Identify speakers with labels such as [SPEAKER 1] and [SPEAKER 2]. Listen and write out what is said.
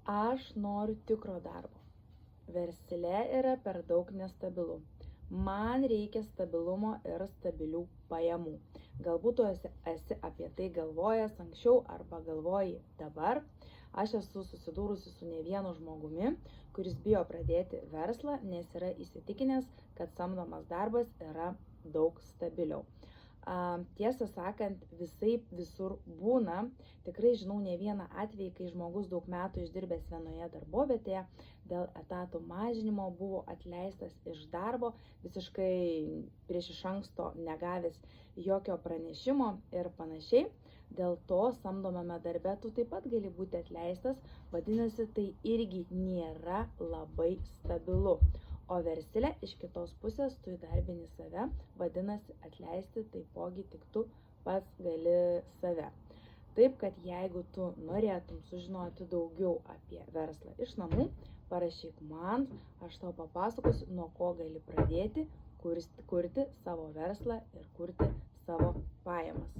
[SPEAKER 1] Aš noriu tikro darbo. Versle yra per daug nestabilu. Man reikia stabilumo ir stabilių pajamų. Galbūt tu esi apie tai galvojęs anksčiau arba galvoji dabar. Aš esu susidūrusi su ne vienu žmogumi, kuris bijo pradėti verslą, nes yra įsitikinęs, kad samdomas darbas yra daug stabiliau. Tiesą sakant, visur būna. Tikrai žinau ne vieną atvejį, kai žmogus daug metų išdirbęs vienoje darbovietėje dėl etatų mažinimo buvo atleistas iš darbo, visiškai prieš iš anksto negavęs jokio pranešimo ir panašiai. Dėl to samdomame darbe tu taip pat gali būti atleistas, vadinasi, tai irgi nėra labai stabilu. O versle iš kitos pusės tu įdarbini save, vadinasi, atleisti taipogi tik tu pats gali save. Taip, kad jeigu tu norėtum sužinoti daugiau apie verslą iš namų, parašyk man, aš tau papasakosiu, nuo ko gali pradėti kurti savo verslą ir kurti savo pajamas.